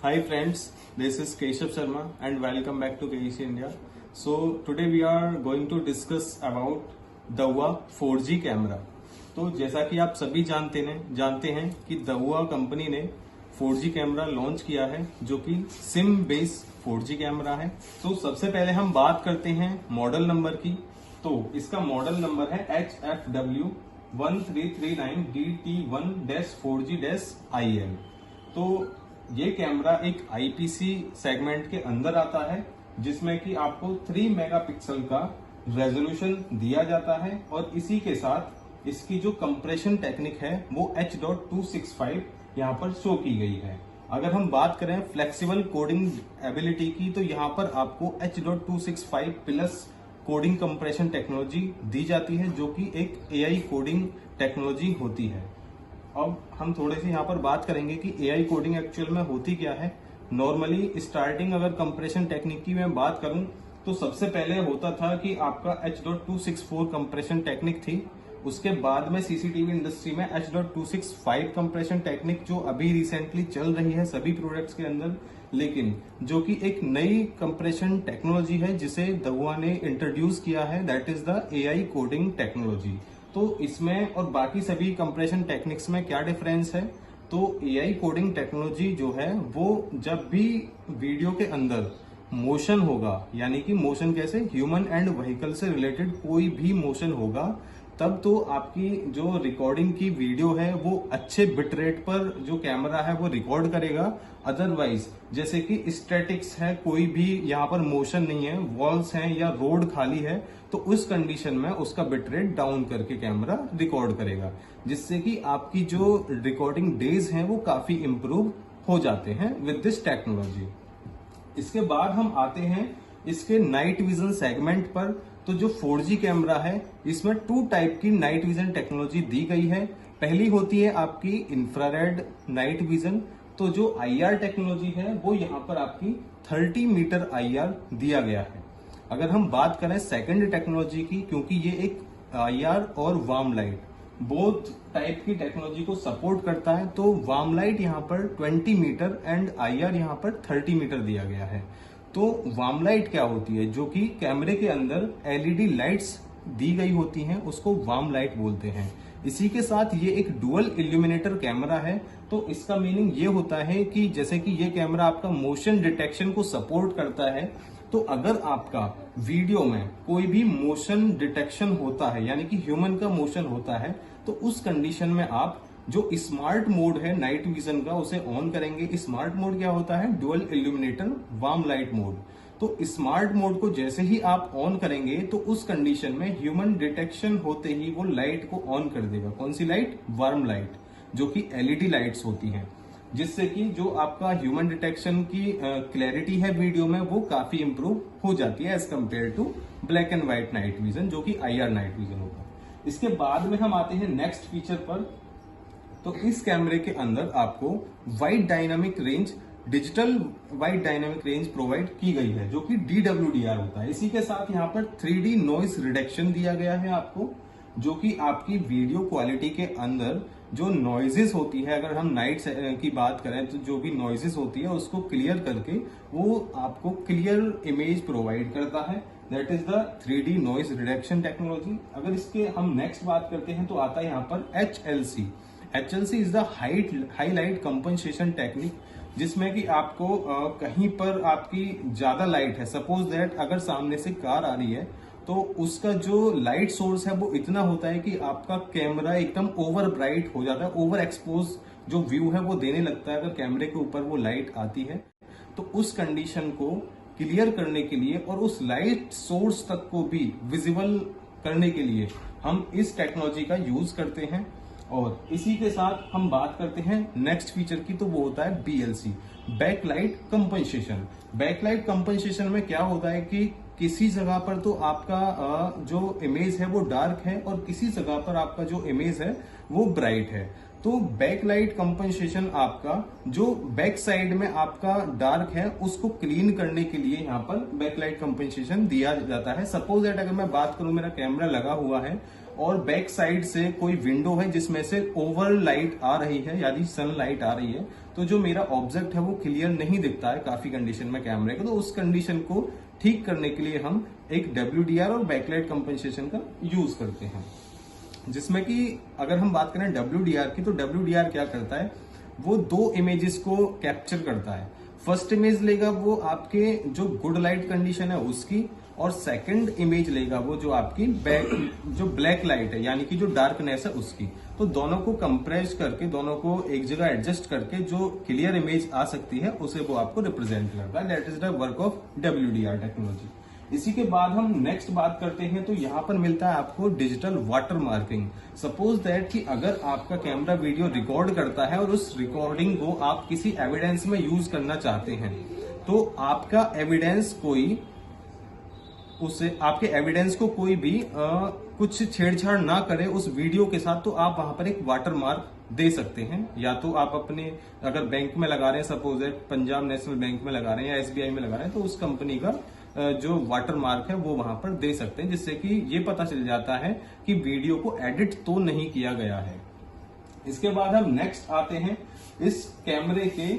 Hi friends, this is Keshav Sharma and welcome back to KEC India. So today we are going to discuss about Dahua 4G camera. तो जैसा कि आप सभी जानते हैं कि Dahua कंपनी ने 4G कैमरा लॉन्च किया है जो कि सिम बेस्ड 4G कैमरा है। तो सबसे पहले हम बात करते हैं मॉडल नंबर की। तो इसका मॉडल नंबर है HFW 1339DT1-4G-IL। तो ये कैमरा एक आईपीसी सेगमेंट के अंदर आता है जिसमें कि आपको 3 मेगापिक्सल का रेजोल्यूशन दिया जाता है और इसी के साथ इसकी जो कंप्रेशन टेक्निक है वो H.265 यहाँ पर शो की गई है। अगर हम बात करें फ्लेक्सिबल कोडिंग एबिलिटी की तो यहाँ पर आपको H.265 plus coding compression technology दी जाती है जो कि एक एआई कोडिंग टेक्नोलॉजी होती है। अब हम थोड़े से यहाँ पर बात करेंगे कि एआई कोडिंग एक्चुअल में होती क्या है। नॉर्मली स्टार्टिंग अगर कंप्रेशन टेक्निक की मैं बात करूं तो सबसे पहले होता था कि आपका H.264 कंप्रेशन टेक्निक थी। उसके बाद में सीसीटीवी इंडस्ट्री में H.265 कंप्रेशन टेक्निक जो अभी रिसेंटली चल रही है सभी प्रोडक्ट्स के अंदर, लेकिन जो कि एक नई कंप्रेशन टेक्नोलॉजी है जिसे दहुआ ने इंट्रोड्यूस किया है, that is the AI coding technology. तो इसमें और बाकी सभी कंप्रेशन टेक्निक्स में क्या डिफरेंस है? तो एआई कोडिंग टेक्नोलॉजी जो है वो जब भी वीडियो के अंदर मोशन होगा, यानी कि मोशन कैसे, ह्यूमन एंड व्हीकल से रिलेटेड कोई भी मोशन होगा, तब तो आपकी जो रिकॉर्डिंग की वीडियो है वो अच्छे बिट रेट पर जो कैमरा है वो रिकॉर्ड करेगा। अदरवाइज जैसे कि स्टैटिक्स है, कोई भी यहाँ पर मोशन नहीं है, वॉल्स हैं या रोड खाली है, तो उस कंडीशन में उसका बिट रेट डाउन करके कैमरा रिकॉर्ड करेगा, जिससे कि आपकी जो रिकॉर्डिंग डेज हैं वो काफी इंप्रूव हो जाते हैं विद दिस टेक्नोलॉजी। इसके बाद हम आते हैं इसके नाइट विजन सेगमेंट पर। तो जो 4G कैमरा है इसमें 2 टाइप की नाइट विजन टेक्नोलॉजी दी गई है। पहली होती है आपकी इंफ्रारेड नाइट विजन। तो जो IR टेक्नोलॉजी है वो यहाँ पर आपकी 30 मीटर IR दिया गया है। अगर हम बात करें सेकंड टेक्नोलॉजी की, क्योंकि ये एक IR और वार्म लाइट बोथ टाइप की टेक्नोलॉजी को सपोर्ट करता है, तो वार्म लाइट यहाँ पर 20 मीटर एंड IR यहाँ पर 30 मीटर दिया गया है। तो वार्म लाइट क्या होती है? जो कि कैमरे के अंदर LED लाइट्स दी गई होती हैं, उसको वार्म लाइट बोलते हैं। इसी के साथ ये एक डुअल इल्यूमिनेटर कैमरा है। तो इसका मीनिंग ये होता है कि जैसे कि ये कैमरा आपका मोशन डिटेक्शन को सपोर्ट करता है, तो अगर आपका वीडियो में कोई भी मोशन डिटेक्शन होता है, यानी कि ह्यूमन का मोशन होता है, तो उस कंडीशन में आप जो स्मार्ट मोड है नाइट विजन का उसे ऑन करेंगे। स्मार्ट मोड क्या होता है? Dual illuminator warm light mode. तो स्मार्ट मोड को जैसे ही आप ऑन करेंगे तो उस कंडीशन में ह्यूमन डिटेक्शन होते ही वो लाइट को ऑन कर देगा। कौन सी लाइट? वार्म लाइट, जो कि LED लाइट्स होती हैं, जिससे कि जो आपका ह्यूमन डिटेक्शन की क्लैरिटी है वीडियो में वो काफी इंप्रूव हो जाती है as compare to black and white night vision, जो कि IR नाइट विजन होगा। इसके बाद में हम आते हैं नेक्स्ट फीचर पर। तो इस कैमरे के अंदर आपको wide dynamic range, digital wide dynamic range provide की गई है, जो कि DWDR होता है। इसी के साथ यहाँ पर 3D नॉइज रिडक्शन दिया गया है आपको, जो कि आपकी वीडियो क्वालिटी के अंदर जो नॉइजेस होती है, अगर हम नाइट की बात करें तो जो भी नॉइजेस होती है उसको क्लियर करके वो आपको क्लियर इमेज प्रोवाइड करता है। That is the 3D noise reduction technology. अगर इसके हम नेक्स्ट बात करते हैं तो आता है यहाँ पर HLC। HLC is the highlight compensation technique, जिसमें कि आपको कहीं पर आपकी ज्यादा लाइट है, सपोज दैट अगर सामने से कार आ रही है तो उसका जो लाइट सोर्स है वो इतना होता है कि आपका कैमरा एकदम ओवर ब्राइट हो जाता है, ओवर एक्सपोज जो व्यू है वो देने लगता है अगर कैमरे के ऊपर वो लाइट आती है। तो उस कंडीशन को क्लियर करने के लिए और उस लाइट सोर्स तक को भी विजिबल करने के लिए हम इस टेक्नोलॉजी का यूज करते हैं। और इसी के साथ हम बात करते हैं नेक्स्ट फीचर की, तो वो होता है BLC, backlight compensation. Backlight compensation में क्या होता है कि किसी जगह पर तो आपका जो इमेज है वो डार्क है और किसी जगह पर आपका जो इमेज है वो ब्राइट है। तो बैकलाइट कंपनसेशन आपका जो बैक साइड में आपका डार्क है उसको क्लीन करने के लिए यहाँ पर बैकलाइट कंपनसेशन दिया जाता है। सपोज दैट अगर मैं बात करूं, मेरा कैमरा लगा हुआ है और बैक साइड से कोई विंडो है जिसमें से ओवर लाइट आ रही है, यानी सनलाइट आ रही है, तो जो मेरा ऑब्जेक्ट है वो क्लियर नहीं दिखता है काफी कंडीशन में कैमरे का, तो उस कंडीशन को ठीक करने के लिए हम एक WDR और बैकलाइट कंपनसेशन का यूज करते हैं। जिसमें कि अगर हम बात करें WDR की, तो WDR क्या करता है, वो दो इमेजेस को कैप्चर करता है। फर्स्ट इमेज लेगा वो आपके जो गुड लाइट कंडीशन है उसकी, और सेकंड इमेज लेगा वो जो आपकी जो ब्लैक लाइट है यानी कि जो डार्कनेस है उसकी। तो दोनों को कंप्रेस करके, दोनों को एक जगह एडजस्ट करके जो क्लियर इमेज आ सकती है उसे वो आपको रिप्रेजेंट करता है। That is the work of WDR technology. इसी के बाद हम नेक्स्ट बात करते हैं, तो यहाँ पर मिलता है आपको digital water marking. Suppose that कि अगर आपका कैमरा वीडियो रिकॉर्ड करता है और उस रिकॉर्डिंग को आप किसी एविडेंस में यूज करना चाहते हैं, तो आपका एविडेंस आपके एविडेंस को कोई भी कुछ छेड़छाड़ ना करे उस वीडियो के साथ, तो आप वहां पर एक वाटर मार्क दे सकते हैं। या तो आप अपने अगर बैंक में लगा रहे हैं, suppose that Punjab national bank में लगा रहे हैं या SBI में लगा रहे हैं, तो उस कंपनी का जो वाटर मार्क है वो वहां पर दे सकते हैं, जिससे कि ये पता चल जाता है कि वीडियो को एडिट तो नहीं किया गया है। इसके बाद हम नेक्स्ट आते हैं इस कैमरे के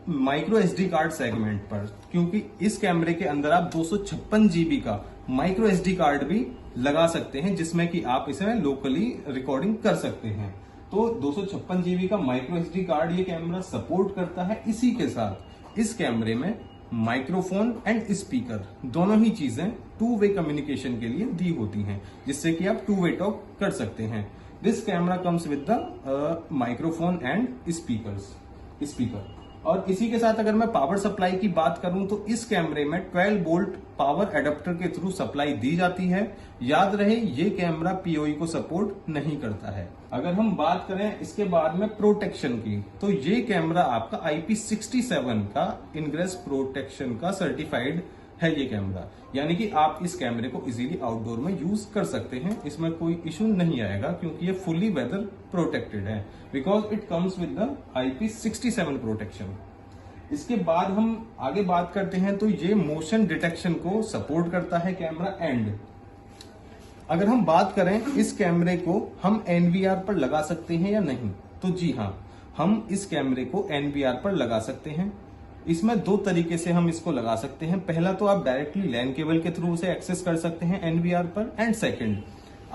माइक्रो SD कार्ड सेगमेंट पर, क्योंकि इस कैमरे के अंदर आप 256 GB का माइक्रो SD कार्ड भी लगा सकते हैं, जिसमें कि आप इसे लोकली रिकॉर्डिंग कर सकते हैं। तो 256 GB का माइक्रो SD कार्ड ये कैमरा सपोर्ट करता है। इसी के साथ इस कैमरे में माइक्रोफोन एंड स्पीकर दोनों ही चीजें 2 वे कम्युनिकेशन के लिए दी होती हैं, जिससे कि आप 2 वे टॉक कर सकते हैं। This camera comes with the microphone and speaker. और इसी के साथ अगर मैं पावर सप्लाई की बात करूं, तो इस कैमरे में 12 वोल्ट पावर एडाप्टर के थ्रू सप्लाई दी जाती है। याद रहे ये कैमरा PoE को सपोर्ट नहीं करता है। अगर हम बात करें इसके बाद में प्रोटेक्शन की, तो ये कैमरा आपका IP67 का इनग्रेस प्रोटेक्शन का सर्टिफाइड है ये कैमरा, यानी कि आप इस कैमरे को इजीली आउटडोर में यूज कर सकते हैं। इसमें कोई इश्यू नहीं आएगा, क्योंकि ये फुली वेदर प्रोटेक्टेड है, because it comes with the IP67 protection. इसके बाद हम आगे बात करते हैं, तो ये मोशन डिटेक्शन को सपोर्ट करता है कैमरा। एंड अगर हम बात करें इस कैमरे को हम NVR पर लगा सकते हैं या नहीं, तो जी हाँ, हम इस कैमरे को NVR पर लगा सकते हैं। इसमें 2 तरीके से हम इसको लगा सकते हैं। पहला तो आप डायरेक्टली लैन केबल के थ्रू से एक्सेस कर सकते हैं NVR पर, एंड सेकंड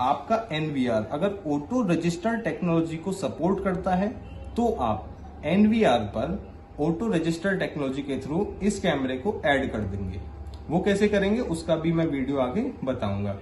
आपका NVR अगर ऑटो रजिस्टर टेक्नोलॉजी को सपोर्ट करता है, तो आप NVR पर ऑटो रजिस्टर टेक्नोलॉजी के थ्रू इस कैमरे को ऐड कर देंगे। वो कैसे करेंगे उसका भी मैं वीडियो आगे बताऊंगा।